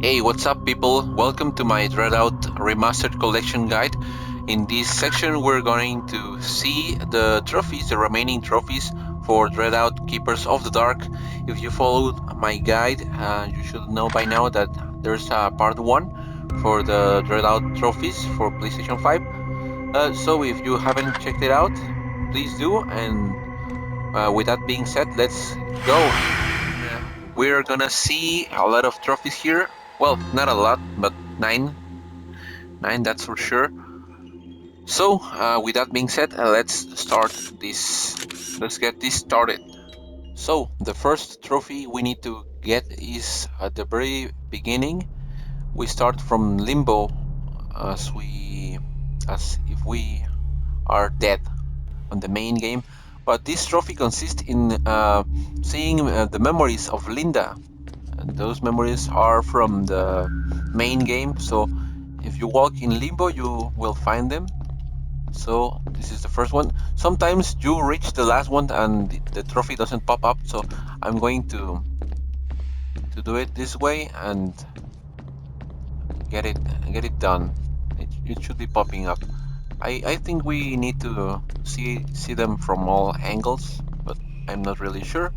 Hey, what's up people? Welcome to my Dreadout Remastered Collection guide. In this section we're going to see the trophies, the remaining trophies for Dreadout Keepers of the Dark. If you followed my guide, you should know by now that there's a part 1 for the Dreadout trophies for PlayStation 5. So if you haven't checked it out, please do, and with that being said, let's go. We're gonna see a lot of trophies here. Well, not a lot, but nine, that's for sure. So, with that being said, let's start this. Let's get this started. So, the first trophy we need to get is at the very beginning. We start from Limbo, as if we are dead on the main game. But this trophy consists in seeing the memories of Linda. And those memories are from the main game, so if you walk in Limbo you will find them. So this is the first one. Sometimes you reach the last one and the trophy doesn't pop up, so I'm going to do it this way and get it done. It should be popping up. I think we need to see them from all angles, but I'm not really sure.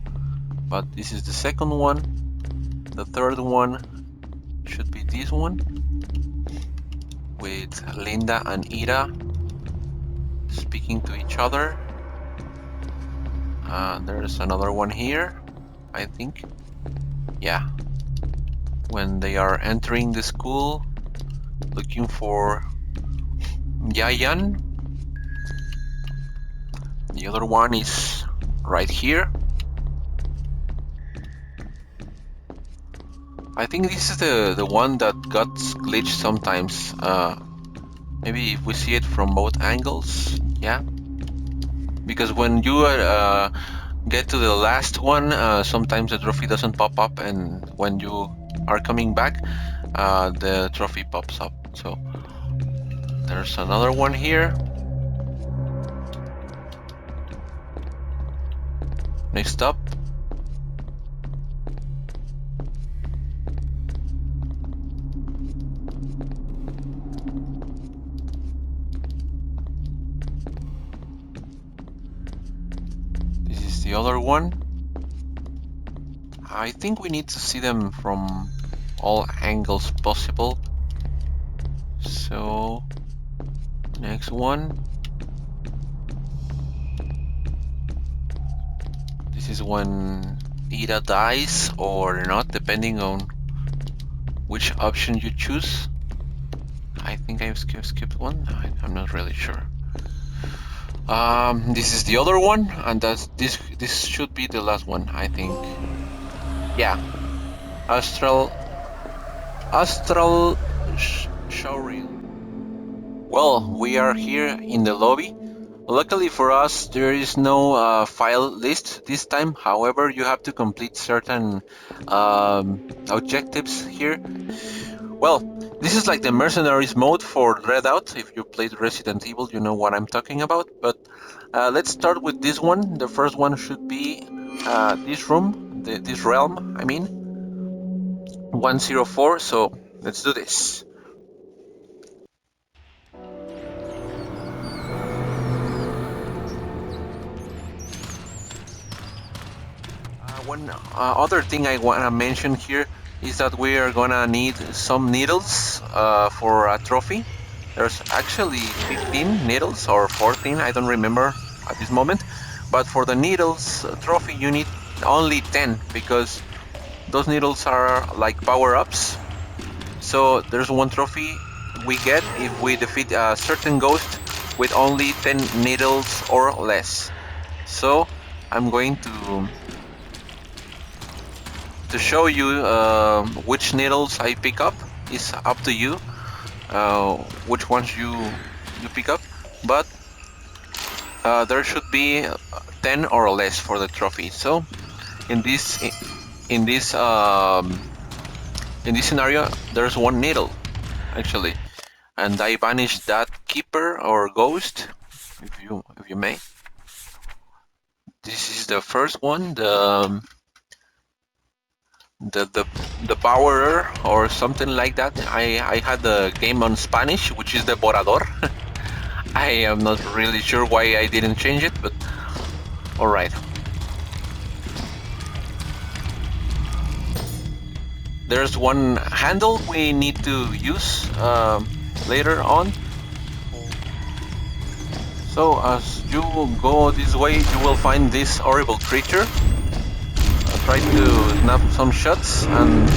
But this is the second one. The third one should be this one, with Linda and Ira speaking to each other. There's another one here, I think. Yeah, when they are entering the school looking for Yayan. The other one is right here. I think this is the one that got glitched sometimes. Maybe if we see it from both angles, yeah. Because when you get to the last one, sometimes the trophy doesn't pop up, and when you are coming back, the trophy pops up. So there's another one here. Next up, this is the other one. I think we need to see them from all angles possible. So next one. This is when Ida dies or not, depending on which option you choose. I think I've skipped one. I'm not really sure. This is the other one, and this should be the last one, I think. Yeah, Astral Showreel. Well, we are here in the lobby. Luckily for us, there is no file list this time. However, you have to complete certain objectives here. Well, this is like the mercenaries mode for Dreadout. If you played Resident Evil, you know what I'm talking about. But let's start with this one. The first one should be this room, this realm, I mean. 104, so let's do this. One other thing I want to mention here is that we are gonna need some needles for a trophy. There's actually 15 needles or 14, I don't remember at this moment. But for the needles trophy you need only 10, because those needles are like power-ups. So there's one trophy we get if we defeat a certain ghost with only 10 needles or less. So I'm going to show you which needles I pick up. It's up to you which ones you pick up, but there should be 10 or less for the trophy. So in this scenario, there's one needle actually, and I banished that keeper or ghost, if you may. This is the first one, the the power or something like that. I had the game on Spanish, which is Devorador. I am not really sure why I didn't change it, but all right. There's one handle we need to use later on. So as you go this way, you will find this horrible creature. Try to snap some shots and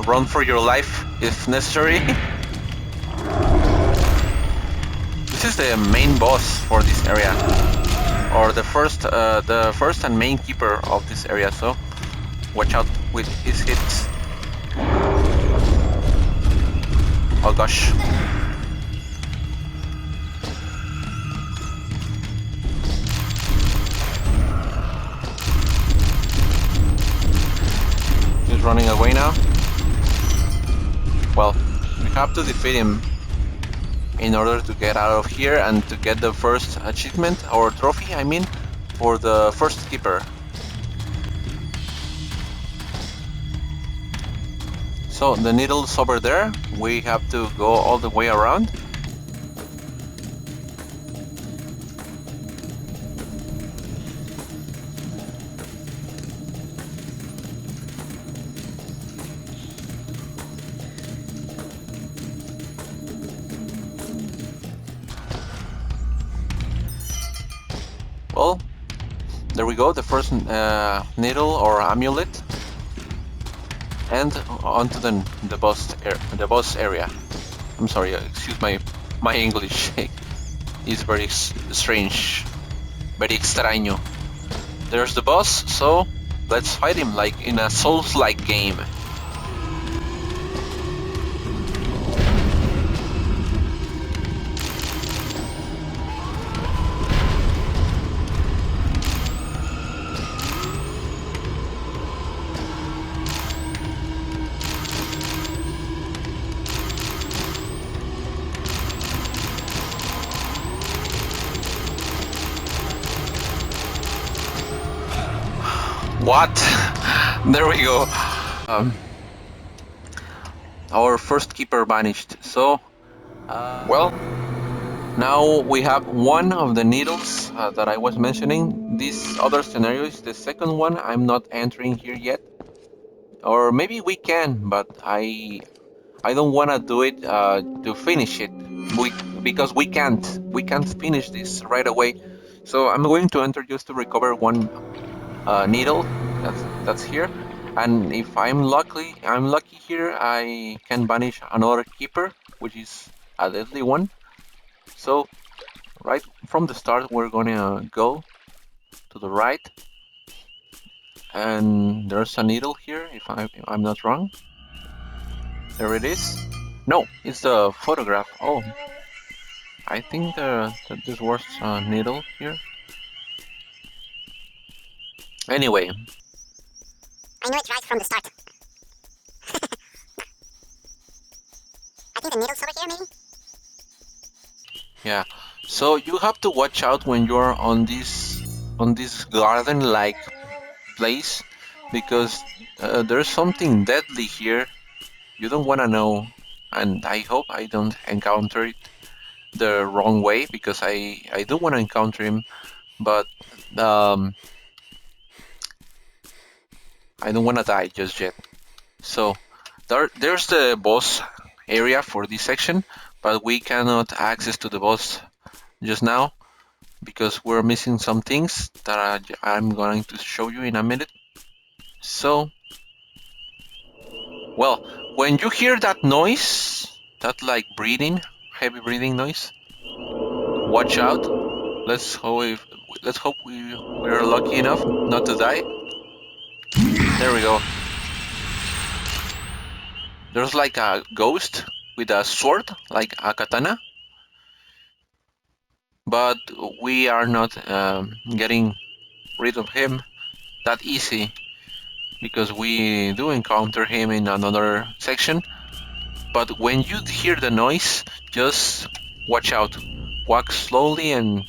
run for your life if necessary. This is the main boss for this area, or the first and main keeper of this area. So watch out with his hits. Oh gosh. He's running away now. Well, we have to defeat him in order to get out of here and to get the first achievement, or trophy, I mean, for the first keeper. So the needle's over there. We have to go all the way around. Well, there we go, the first needle or amulet, and onto the boss area. I'm sorry, excuse my English. It's very strange, very extraño. There's the boss, so let's fight him like in a Souls-like game. What? There we go. Our first keeper vanished. So, well, now we have one of the needles that I was mentioning. This other scenario is the second one. I'm not entering here yet. Or maybe we can, but I don't want to do it to finish it. Because we can't finish this right away. So I'm going to enter just to recover one needle that's here, and if I'm lucky here, I can banish another keeper, which is a deadly one. So right from the start, we're gonna go to the right, and there's a needle here. If I'm not wrong, there it is. No, it's the photograph. Oh, I think that this was a needle here. Anyway, I knew it right from the start. I think the needle's over here, maybe? yeah. So you have to watch out when you're on this garden-like place, because there's something deadly here. You don't want to know, and I hope I don't encounter it the wrong way, because I do want to encounter him, but I don't want to die just yet. So there's the boss area for this section, but we cannot access to the boss just now because we're missing some things that I'm going to show you in a minute. So, well, when you hear that noise, that like breathing, heavy breathing noise, watch out. Let's hope we're lucky enough not to die. There we go. There's like a ghost with a sword, like a katana, but we are not getting rid of him that easy, because we do encounter him in another section. But when you hear the noise, just watch out. Walk slowly and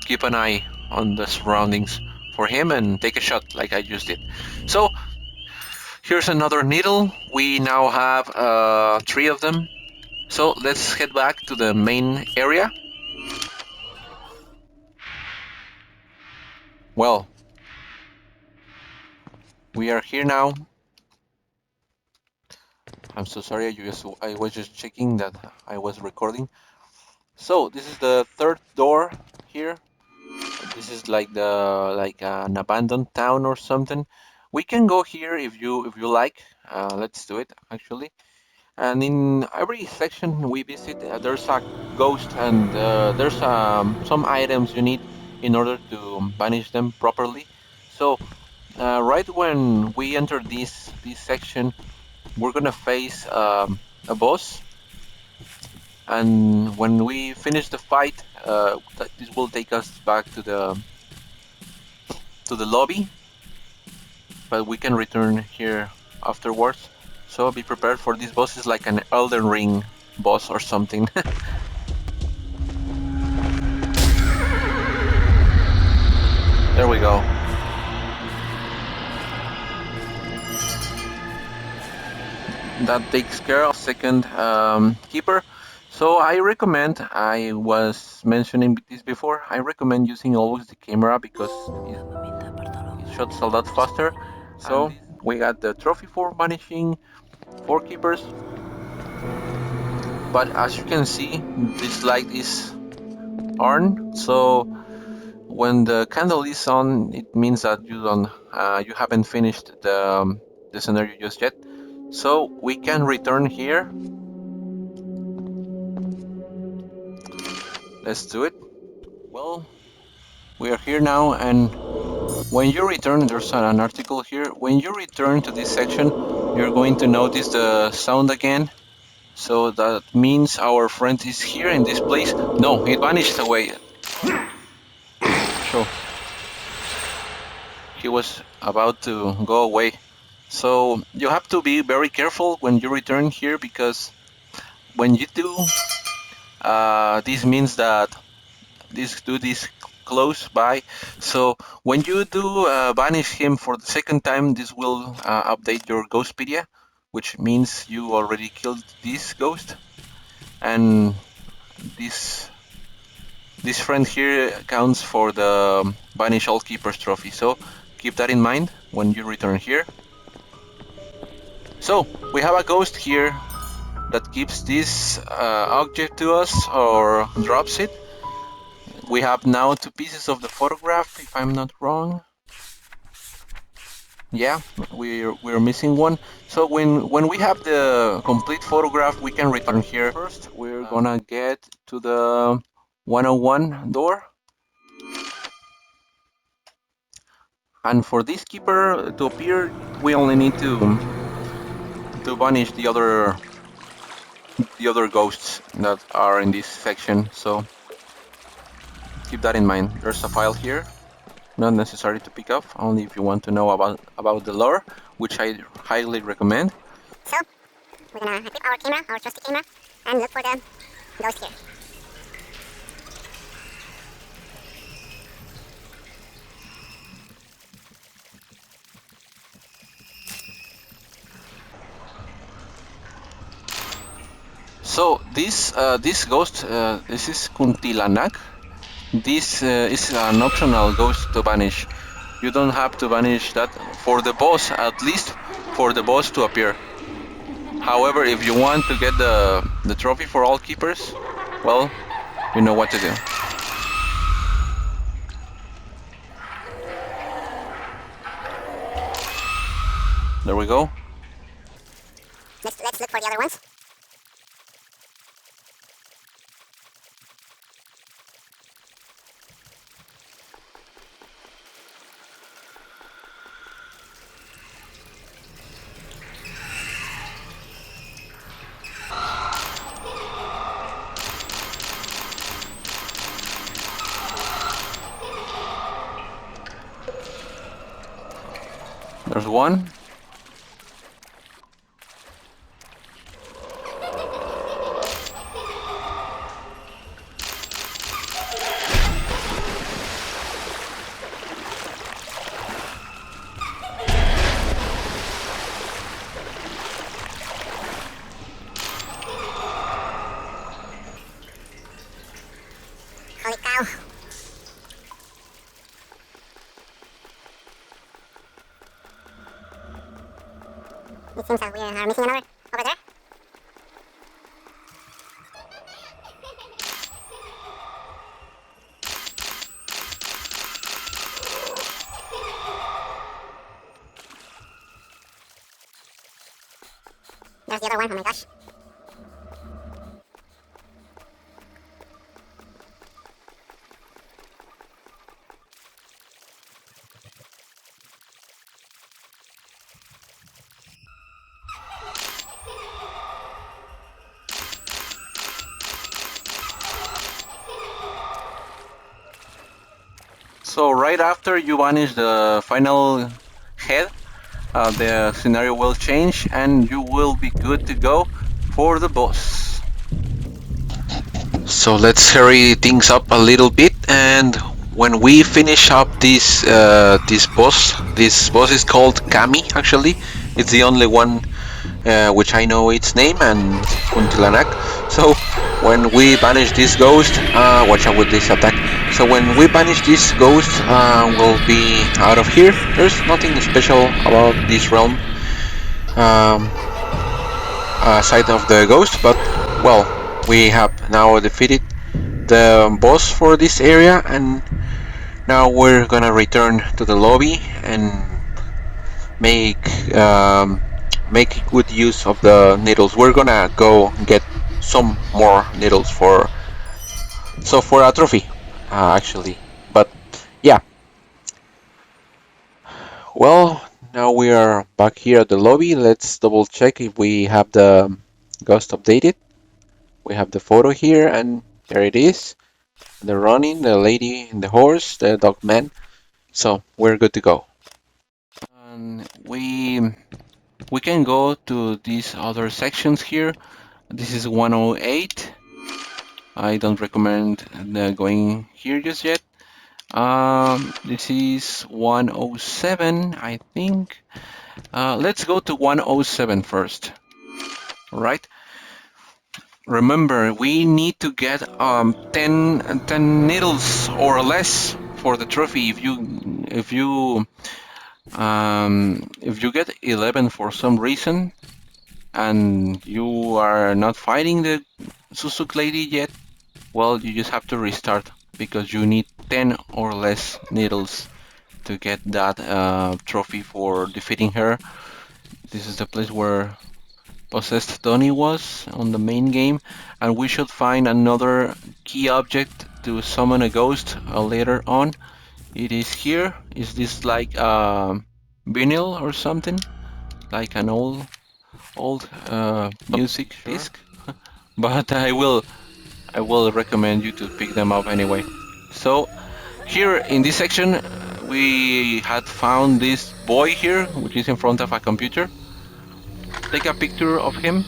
keep an eye on the surroundings for him and take a shot like I just did. So here's another needle. We now have 3 of them. So let's head back to the main area. Well, we are here now. I'm so sorry, I was just checking that I was recording. So this is the 3rd door here. This is like an abandoned town or something. We can go here if you like. Let's do it actually. And in every section we visit, there's a ghost, and there's some items you need in order to banish them properly. So right when we enter this section, we're gonna face a boss, and when we finish the fight, this will take us back to the lobby, but we can return here afterwards. So be prepared for this boss. Is like an Elden Ring boss or something. There we go. That takes care of second keeper. So I recommend, I was mentioning this before, I recommend using always the camera because it shots a lot faster. So we got the trophy for banishing 4 keepers. But as you can see, this light is on, so when the candle is on, it means that you haven't finished the scenario just yet. So we can return here. Let's do it. Well, we are here now, and when you return, there's an article here. When you return to this section, you're going to notice the sound again. So that means our friend is here in this place. No, it vanished away. So he was about to go away. So you have to be very careful when you return here, because when you do, this means that this dude is close by. So when you do banish him for the second time, this will update your Ghostpedia, which means you already killed this ghost. And this friend here counts for the Banish All Keepers trophy. So keep that in mind when you return here. So we have a ghost here that gives this object to us or drops it. We have now 2 pieces of the photograph, if I'm not wrong. Yeah, we're missing one. So when we have the complete photograph, we can return here. First, we're gonna get to the 101 door. And for this keeper to appear, we only need to banish the other ghosts that are in this section. So keep that in mind. There's a file here, not necessary to pick up, only if you want to know about the lore, which I highly recommend. So, we're gonna equip our camera, our trusty camera, and look for the ghost here. So this ghost, this is Kuntilanak. This is an optional ghost to banish. You don't have to banish that for the boss, at least for the boss to appear. However, if you want to get the trophy for all keepers, well, you know what to do. There we go. Let's look for the other ones. There's one. It seems that we are missing another over there. There's the other one, oh my gosh. So right after you vanish the final head, the scenario will change and you will be good to go for the boss. So let's hurry things up a little bit, and when we finish up this boss is called Kami. Actually, it's the only one which I know its name, and Kuntilanak. So when we banish this ghost, watch out with this attack. So when we banish this ghost, we'll be out of here. There's nothing special about this realm aside of the ghost, but well, we have now defeated the boss for this area, and now we're gonna return to the lobby and make make good use of the needles. We're gonna go get some more needles for a trophy, actually. But yeah, well, now we are back here at the lobby. Let's double check if we have the ghost updated. We have the photo here, and there it is. The running, the lady, and the horse, the dog man. So we're good to go. And we can go to these other sections here. This is 108. I don't recommend going here just yet. This is 107, I think. Let's go to 107 first. All right. Remember, we need to get 10 needles or less for the trophy. If you get 11 for some reason and you are not fighting the Susuk lady yet, well, you just have to restart because you need 10 or less needles to get that trophy for defeating her. This is the place where possessed Tony was on the main game, and we should find another key object to summon a ghost later on. It is here. Is this like vinyl or something? Like an old music disc? But I will recommend you to pick them up anyway. So here in this section we had found this boy here, which is in front of a computer. Take a picture of him.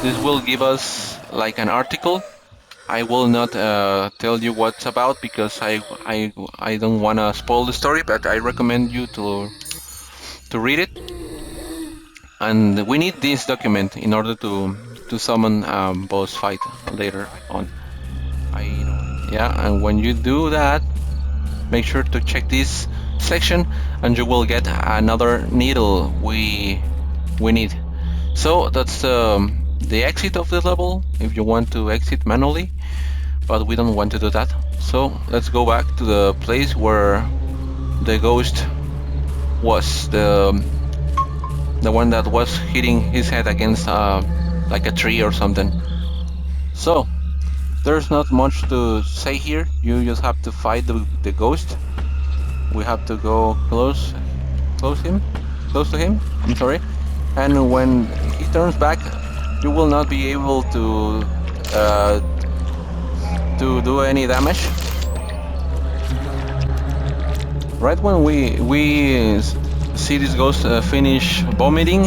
This will give us like an article. I will not tell you what's about because I don't want to spoil the story, but I recommend you to read it. And we need this document in order to summon boss fight later on. Yeah, and when you do that, make sure to check this section, and you will get another needle we need. So that's the exit of the level if you want to exit manually, but we don't want to do that. So let's go back to the place where the ghost was, the one that was hitting his head against like a tree or something. So there's not much to say here. You just have to fight the ghost. We have to go close to him. I'm sorry. And when he turns back, you will not be able to do any damage. Right when we see this ghost finish vomiting,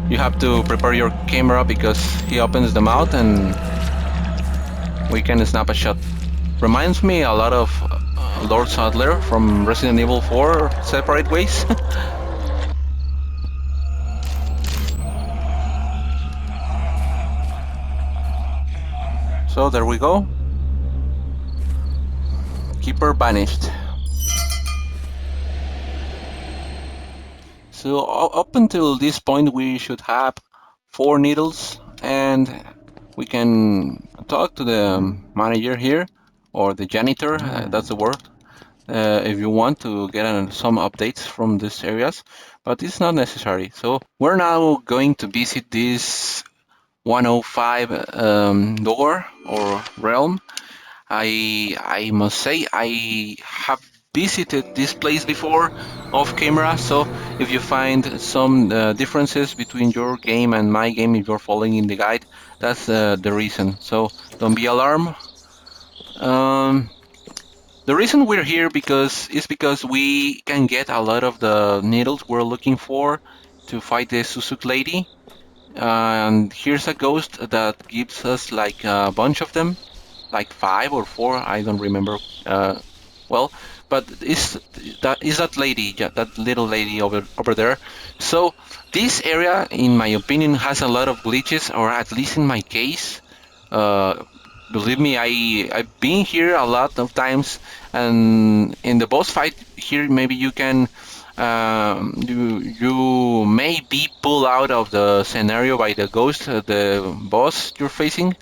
you have to prepare your camera because he opens the mouth and we can snap a shot. Reminds me a lot of Lord Sadler from Resident Evil 4 Separate Ways. So there we go. Keeper banished. So up until this point, we should have 4 needles, and we can talk to the manager here, or the janitor, that's the word, if you want to get some updates from these areas, but it's not necessary. So we're now going to visit this 105 door or realm. I must say I have visited this place before off camera, so if you find some differences between your game and my game, if you're following in the guide, that's the reason. So don't be alarmed. Um, the reason we're here because we can get a lot of the needles we're looking for to fight the Susuk lady. And here's a ghost that gives us like a bunch of them, like 5 or 4. I don't remember well, but is that lady, yeah, that little lady over there. So this area, in my opinion, has a lot of glitches, or at least in my case. Uh, Believe me, I've been here a lot of times, and in the boss fight here, maybe you can you may be pulled out of the scenario by the ghost, the boss you're facing.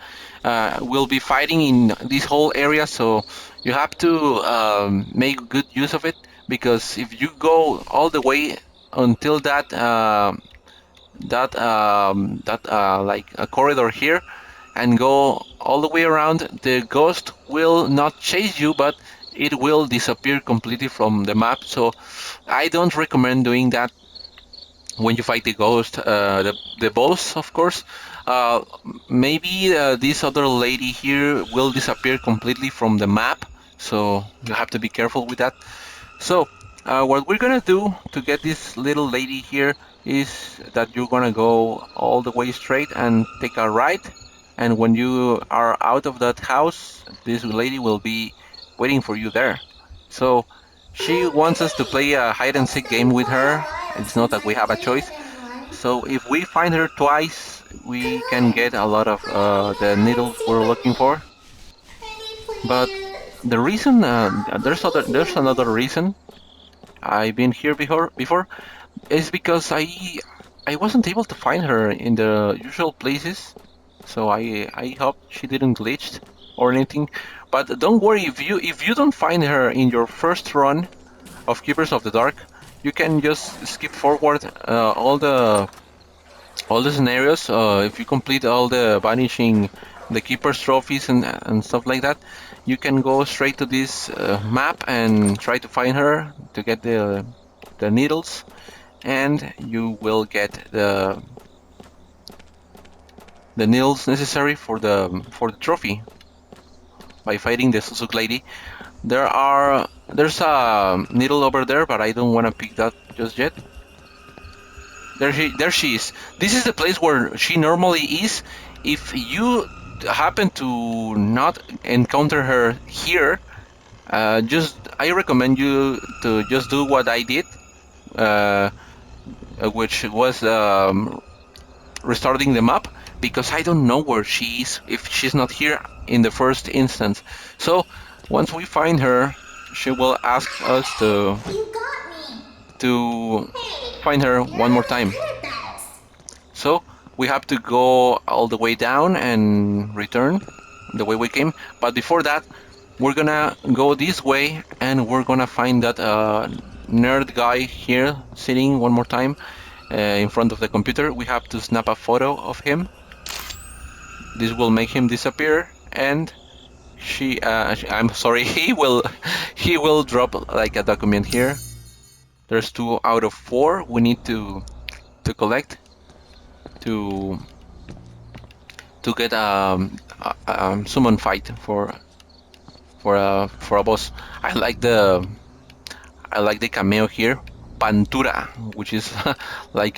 Will be fighting in this whole area, so you have to make good use of it, because if you go all the way until that like a corridor here and go all the way around, the ghost will not chase you, but it will disappear completely from the map. So I don't recommend doing that when you fight the ghost, the boss, of course. Uh, Maybe this other lady here will disappear completely from the map, so you have to be careful with that. So, what we're gonna do to get this little lady here is that you're gonna go all the way straight and take a right. And when you are out of that house, this lady will be waiting for you there. So, she wants us to play a hide and seek game with her. It's not that we have a choice. So, if we find her twice, we can get a lot of the needles we're looking for. But the reason, there's another reason I've been here before is because I wasn't able to find her in the usual places, so I hope she didn't glitch or anything. But don't worry, if you don't find her in your first run of Keepers of the Dark, you can just skip forward all the scenarios. If you complete all the vanishing the keepers trophies and stuff like that, you can go straight to this map and try to find her to get the needles, and you will get the needles necessary for the trophy by fighting the Susuk lady. There's a needle over there, but I don't want to pick that just yet. There she is. This is the place where she normally is. If you happen to not encounter her here, just I recommend you to just do what I did, uh, which was restarting the map, because I don't know where she is if she's not here in the first instance. So once we find her, she will ask us You got me! to Hey, find her one where more are the time. cannonballs? So we have to go all the way down and return the way we came. But before that, we're gonna go this way, and we're gonna find that nerd guy here sitting one more time in front of the computer. We have to snap a photo of him. This will make him disappear, and I'm sorry, he will drop like a document here. There's 2 out of 4 we need to collect to get a summon fight for a boss. I like the cameo here, Pantura, which is like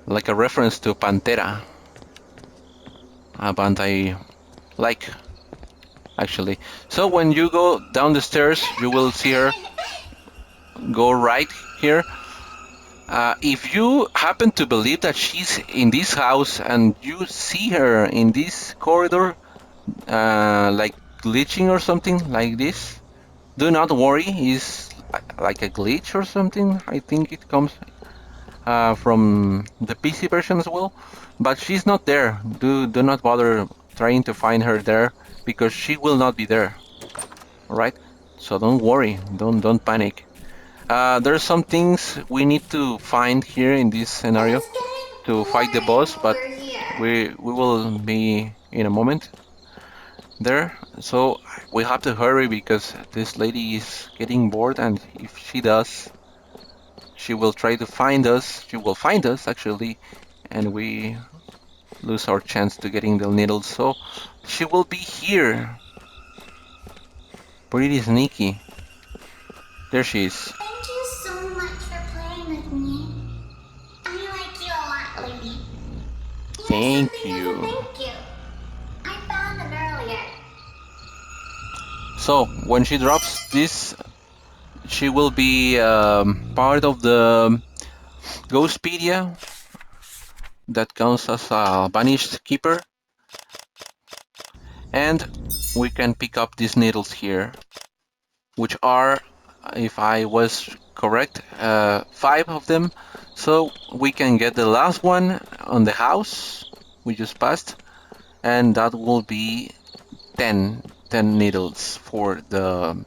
like a reference to Pantera, a band I like actually. So when you go down the stairs, you will see her go right here. If you happen to believe that she's in this house and you see her in this corridor, like glitching or something like this, do not worry. like a glitch or something. I think it comes from the PC version as well. But she's not there. Do not bother trying to find her there because she will not be there. All right. So don't worry. Don't panic. There's some things we need to find here in this scenario It's getting to fight the boring boss, but over here. we will be in a moment there. So we have to hurry because this lady is getting bored, and if she does, she will try to find us. She will find us actually, and we lose our chance to getting the needles. So she will be here. Pretty sneaky. There she is. Thank you so much for playing with me. I like you a lot, lady. Here's Thank something as a you. thank you. I found it earlier. So when she drops this, she will be part of the Ghostpedia that counts as a banished keeper, and we can pick up these needles here, which are, if I was correct, 5 of them. So we can get the last one on the house we just passed, and that will be 10 needles for the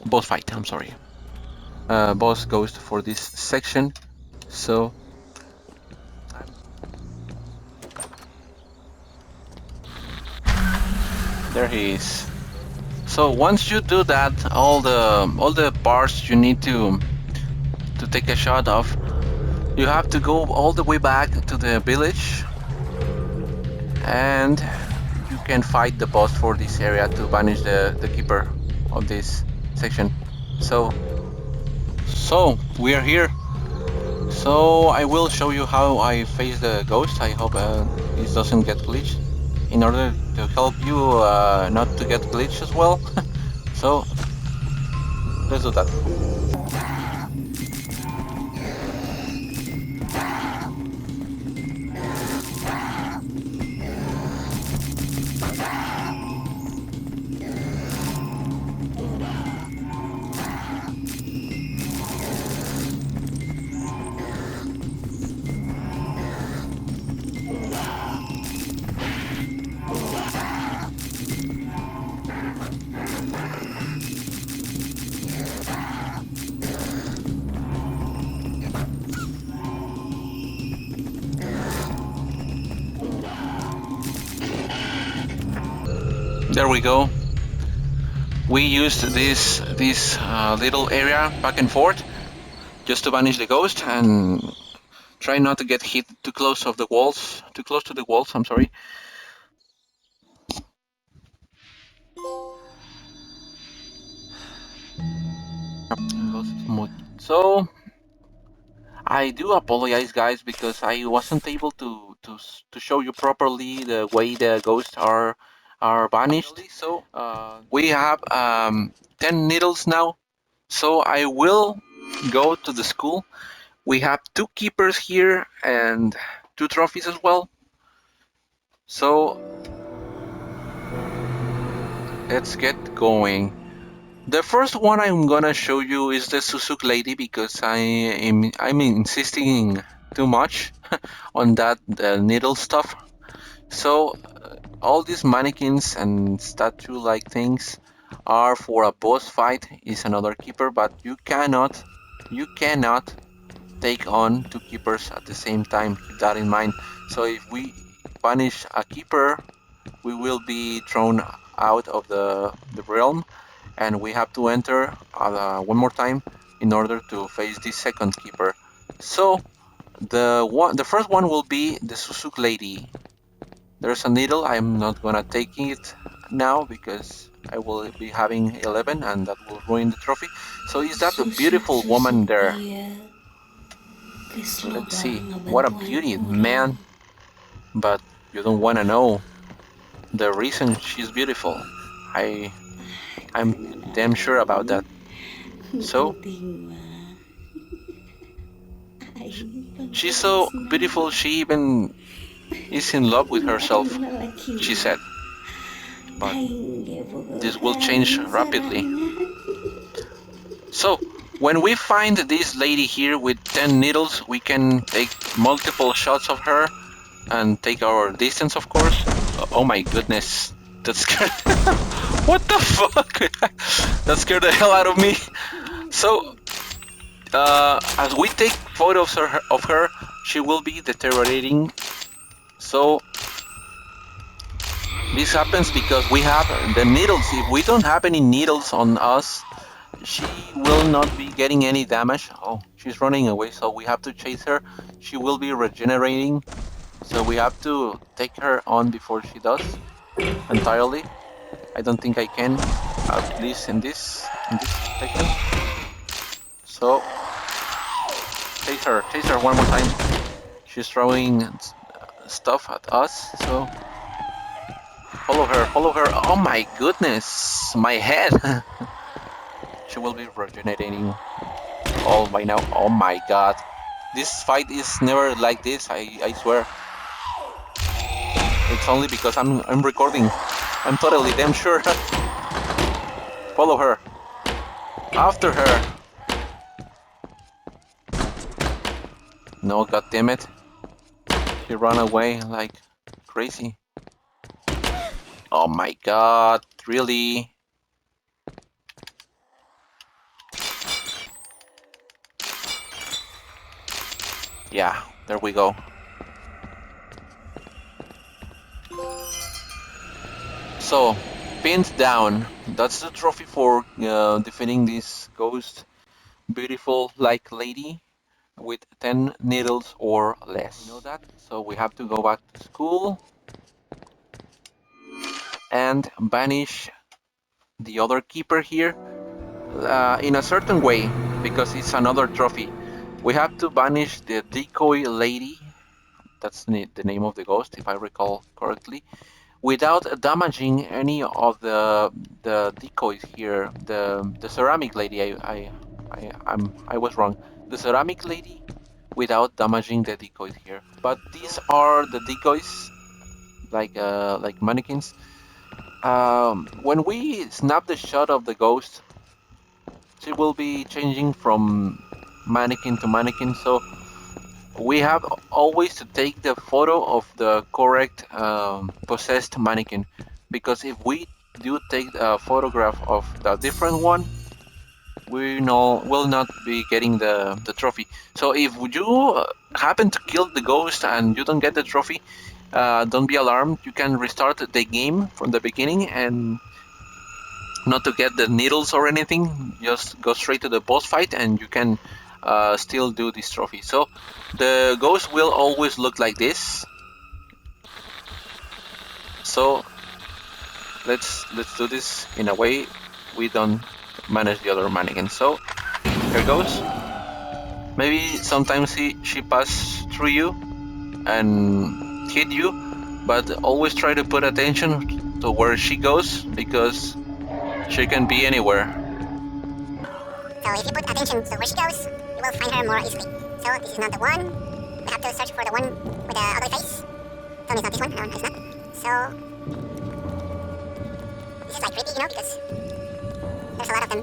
boss fight. I'm sorry, boss ghost for this section. So there he is. So once you do that, all the parts you need to take a shot of, you have to go all the way back to the village, and you can fight the boss for this area to banish the keeper of this section. So we are here. So I will show you how I face the ghost. I hope this doesn't get glitched, in order to help you not to get glitched as well. So let's do that. There we go. We used this little area back and forth just to banish the ghost and try not to get hit too close of the walls, too close to the walls. I'm sorry. So I do apologize, guys, because I wasn't able to show you properly the way the ghosts are banished. So we have 10 needles now. So I will go to the school. We have 2 keepers here and 2 trophies as well. So let's get going. The first one I'm gonna show you is the Suzuki lady, because I'm insisting too much on that needle stuff. So all these mannequins and statue-like things are for a boss fight. Is another keeper, but you cannot take on 2 keepers at the same time. Keep that in mind. So if we banish a keeper, we will be thrown out of the realm, and we have to enter one more time in order to face this second keeper. So the first one will be the Suzuki lady. There's a needle. I'm not gonna take it now because I will be having 11 and that will ruin the trophy. So is that a beautiful woman Susuk-susuk there? ayat, Let's see. keseloba What a ngebantuin beauty, orang. man. But you don't wanna know the reason she's beautiful. I'm damn sure about that. So Penting mah. Aing she's bangga so senang. beautiful, she even is in love with Aing herself, kenal laki she mah. said. but this will change rapidly. So when we find this lady here with 10 needles, we can take multiple shots of her and take our distance, of course. Oh my goodness, that scared. What the fuck? That scared the hell out of me. So as we take photos of her, she will be deteriorating. So this happens because we have the needles. If we don't have any needles on us, she will not be getting any damage. Oh, she's running away, so we have to chase her. She will be regenerating, so we have to take her on before she does entirely. I don't think I can, at least in this section. So chase her one more time. She's throwing stuff at us, so follow her. Oh my goodness, my head. She will be regenerating all by now. Oh my god, this fight is never like this. I swear. It's only because I'm recording. I'm totally damn sure. Follow her. After her. No, god damn it. She ran away like crazy. Oh my god, really? Yeah, there we go. So, pinned down. That's the trophy for defeating this ghost, beautiful like lady with 10 needles or less. You know that? So we have to go back to school and banish the other keeper here in a certain way, because it's another trophy. We have to banish the decoy lady, that's the name of the ghost if I recall correctly, without damaging any of the decoys here. The ceramic lady, I was wrong. The ceramic lady without damaging the decoys here. But these are the decoys, like mannequins. When we snap the shot of the ghost, she will be changing from mannequin to mannequin. So we have always to take the photo of the correct possessed mannequin, because if we do take a photograph of the different one, we will not be getting the trophy. So if you happen to kill the ghost and you don't get the trophy, don't be alarmed. You can restart the game from the beginning, and not to get the needles or anything, just go straight to the boss fight and you can still do this trophy. So the ghost will always look like this. So let's do this in a way we don't manage the other mannequin. So here goes. Maybe sometimes she pass through you and hit you, but always try to put attention to where she goes, because she can be anywhere. So if you put attention to where she goes, you will find her more easily. So this is not the one. We have to search for the one with the ugly face. Tell me it's not this one. No, it's not. So this is like creepy, because there's a lot of them.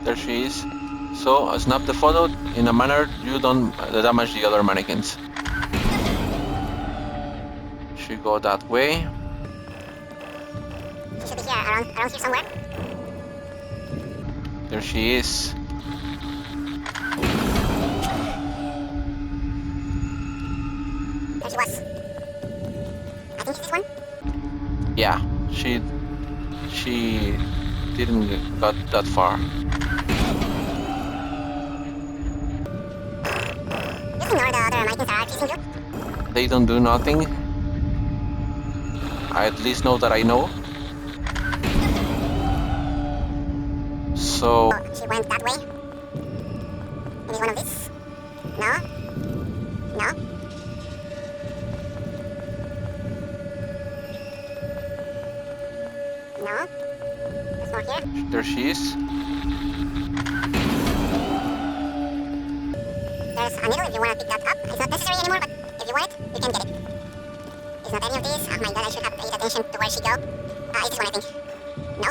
There she is. So snap the photo in a manner you don't damage the other mannequins. She go that way. She should be here, around here somewhere. There she is. There she was. I think it's this one. Yeah, she didn't got that far. You ignore the other mannequins that are chasing you. They don't do nothing. I at least know that I know. So She went that way. Maybe one of these. No. No. No. There's more here. there she is. There's a needle if you want to pick that up. It's not necessary anymore, but if you want it, you can get it. It's not any of these. Oh my god, I should have paid attention to where she go. It's this one, I think. No?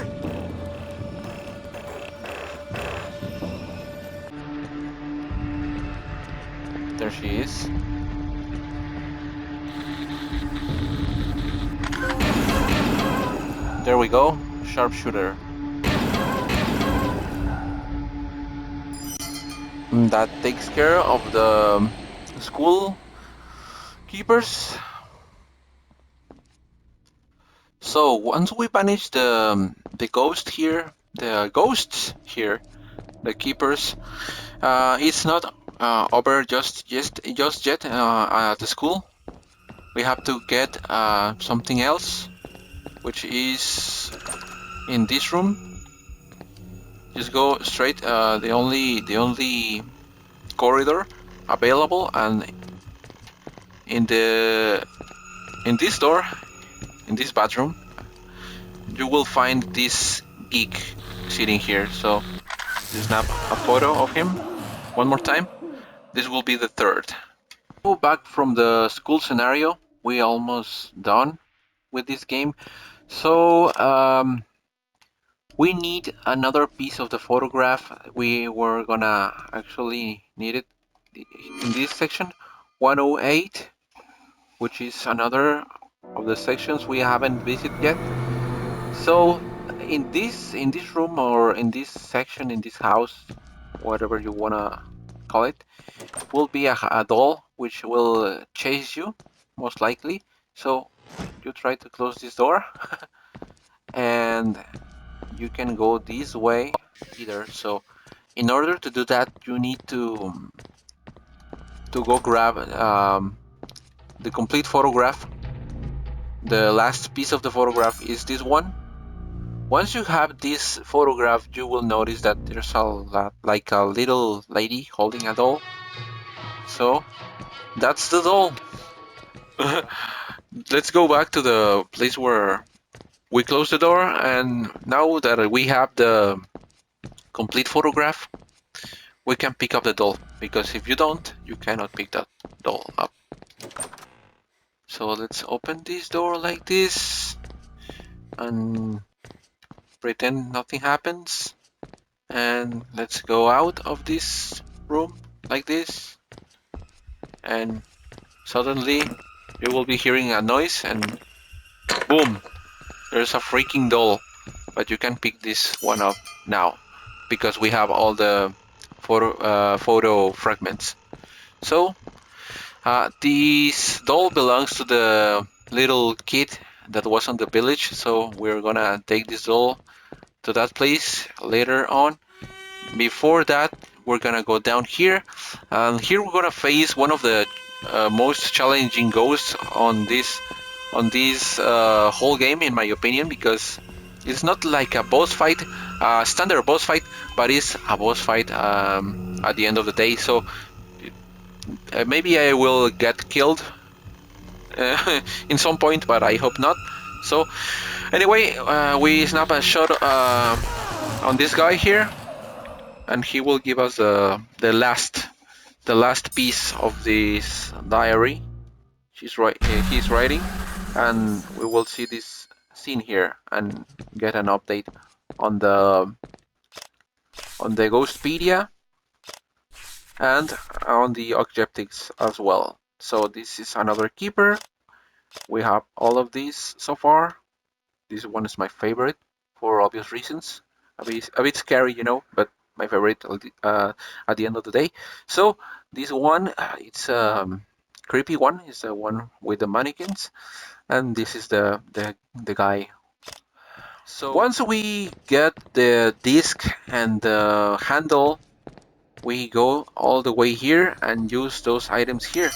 There she is. There we go. Sharpshooter. That takes care of the school keepers. So once we banish the ghosts here, the keepers, it's not over just yet at the school. We have to get something else, which is in this room. Just go straight. The only corridor available, and in this door, in this bathroom, you will find this geek sitting here. So snap a photo of him one more time. This will be the third. Go back from the school scenario. We almost done with this game. So we need another piece of the photograph. We were gonna actually need it in this section 108, which is another of the sections we haven't visited yet. So in this room, or in this section, in this house, whatever you wanna call it, will be a doll which will chase you, most likely. So you try to close this door and you can go this way either. So in order to do that, you need to go grab the complete photograph. The last piece of the photograph is this one. Once you have this photograph, you will notice that there's like a little lady holding a doll. So that's the doll. Let's go back to the place where we closed the door, and now that we have the complete photograph, we can pick up the doll, because if you don't, you cannot pick that doll up. So let's open this door like this and pretend nothing happens, and let's go out of this room like this, and suddenly you will be hearing a noise, and boom, there's a freaking doll. But you can pick this one up now because we have all the photo fragments. So this doll belongs to the little kid that was on the village, so we're gonna take this doll to that place later on. Before that, we're gonna go down here, and here we're gonna face one of the most challenging ghosts on this whole game, in my opinion, because it's not like a boss fight, standard boss fight, but it's a boss fight at the end of the day. So maybe I will get killed in some point, but I hope not. So anyway, we snap a shot on this guy here, and he will give us the last piece of this diary. He's writing, and we will see this scene here and get an update on the Ghostpedia and on the objectives as well. So this is another keeper. We have all of these so far. This one is my favorite for obvious reasons. A bit scary, but my favorite at the end of the day. So this one, it's creepy one, is the one with the mannequins, and this is the guy. So once we get the disc and the handle, we go all the way here and use those items here.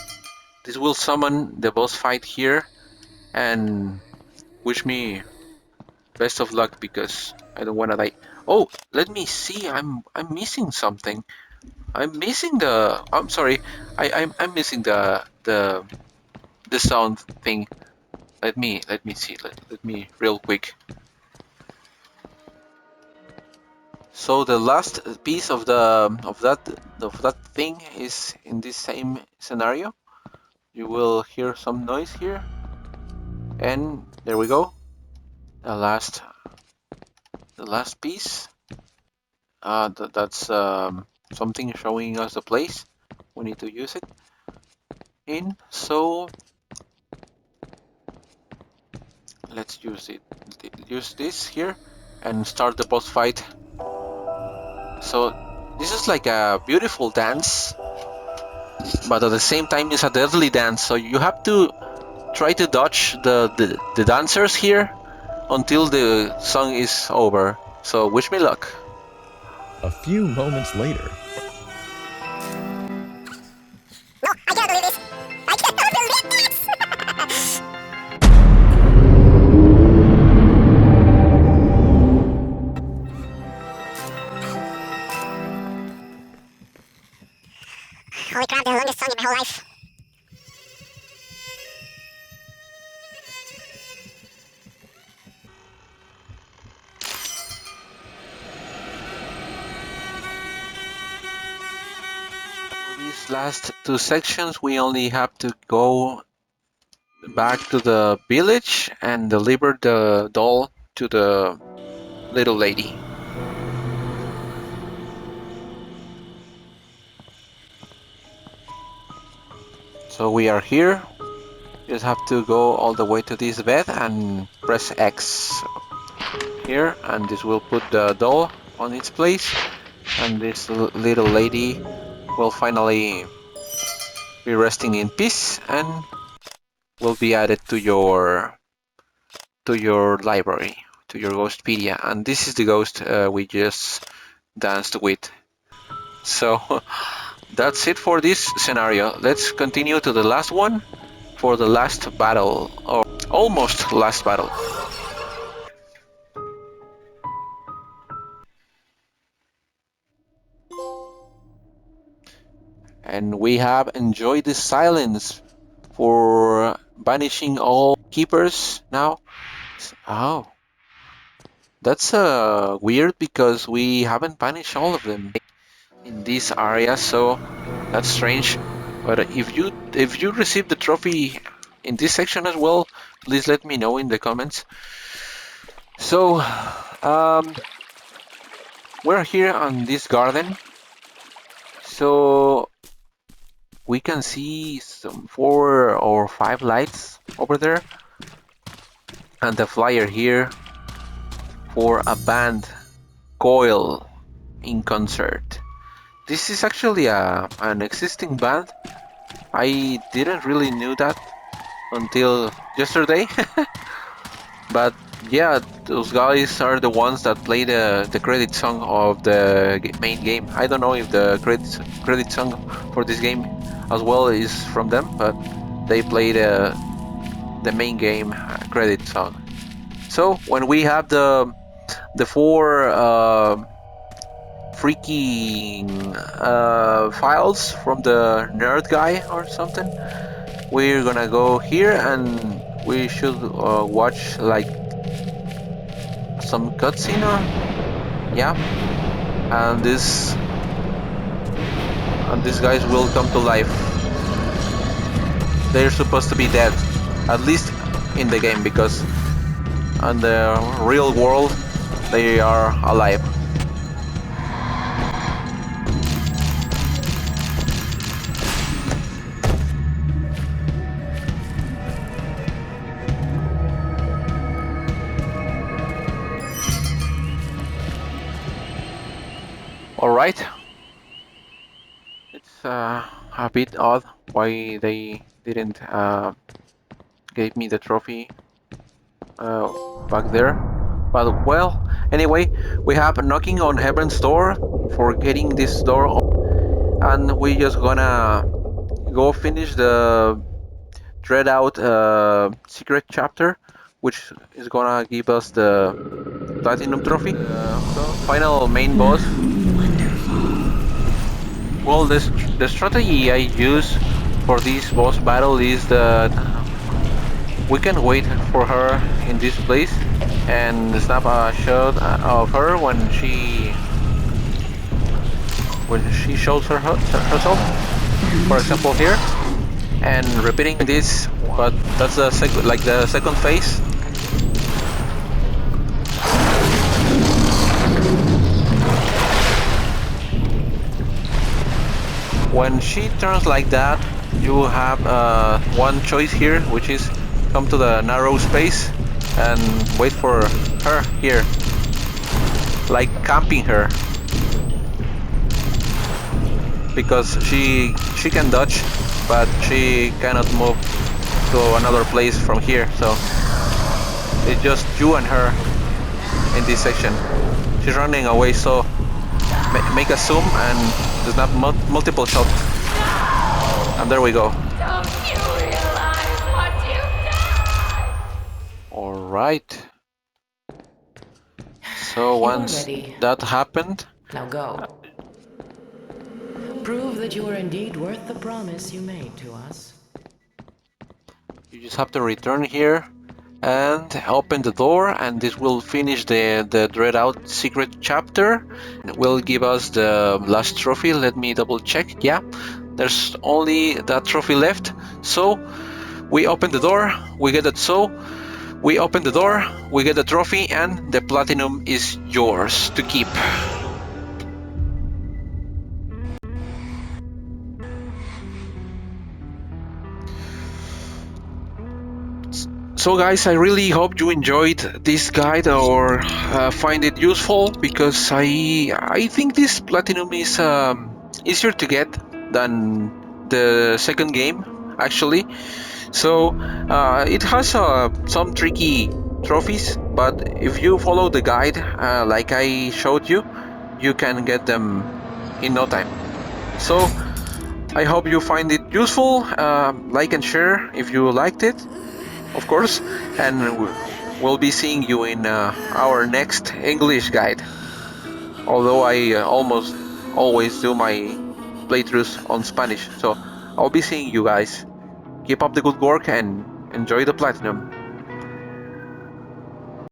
This will summon the boss fight here, and wish me best of luck because I don't want to die. Oh, let me see. I'm missing something. I'm missing the. I'm sorry. I'm missing the sound thing. Let me see. Let me real quick. So the last piece of that thing is in this same scenario. You will hear some noise here, and there we go. The last piece. That's something showing us the place we need to use it in. So let's use this here and start the boss fight. So this is like a beautiful dance, but at the same time it's a deadly dance. So you have to try to dodge the dancers here until the song is over. So wish me luck. A few moments later. No, I cannot believe this. I cannot believe this. Holy crap, the longest song in my whole life. For these last two sections, we only have to go back to the village and deliver the doll to the little lady. So we are here. Just have to go all the way to this bed and press X here, and this will put the doll on its place, and this little lady will finally be resting in peace and will be added to your library, to your Ghostpedia. And this is the ghost we just danced with. So that's it for this scenario. Let's continue to the last one for the last battle, or almost last battle. And we have enjoyed the silence for banishing all keepers now. Oh, that's weird because we haven't banished all of them in this area, so that's strange. But if you receive the trophy in this section as well, please let me know in the comments. So we're here on this garden, so we can see some 4 or 5 lights over there, and the flyer here for a band, Coil, in concert. This is actually an existing band. I didn't really knew that until yesterday. But yeah, those guys are the ones that play the credit song of the main game. I don't know if the credit song for this game as well is from them, but they play the main game credit song. So when we have the 4 freaking files from the nerd guy or something, we're gonna go here and we should watch like some cutscene, or yeah, and these guys will come to life. They're supposed to be dead, at least in the game, because in the real world they are alive. Alright. It's a bit odd why they didn't give me the trophy back there. But well, anyway, we have knocking on heaven's door for getting this door open, and we just gonna go finish the Dreadout secret chapter, which is gonna give us the platinum trophy. Final main boss. Well, the strategy I use for this boss battle is that we can wait for her in this place and snap a shot of her when she when she shows herself, for example here, and repeating this, but that's the second phase. When she turns like that, you have one choice here, which is come to the narrow space and wait for her here, like camping her, because she can dodge, but she cannot move to another place from here. So it's just you and her in this section. She's running away, so make a zoom and snap multiple shots. And there we go. Don't you realize what you've done? Alright. So once that happened, now go. Prove that you are indeed worth the promise you made to us. you just have to return here and open the door, and this will finish the Dreadout secret chapter. It will give us the last trophy. Let me double check. Yeah, there's only that trophy left. So we open the door, we get it. So we open the door, we get the trophy, and the platinum is yours to keep. So guys, I really hope you enjoyed this guide or find it useful, because I think this platinum is easier to get than the second game actually. So it has some tricky trophies, but if you follow the guide like I showed you, you can get them in no time. So I hope you find it useful. Like and share if you liked it, of course, and we'll be seeing you in our next English guide. Although I almost always do my playthroughs on Spanish, so I'll be seeing you guys. Keep up the good work and enjoy the platinum.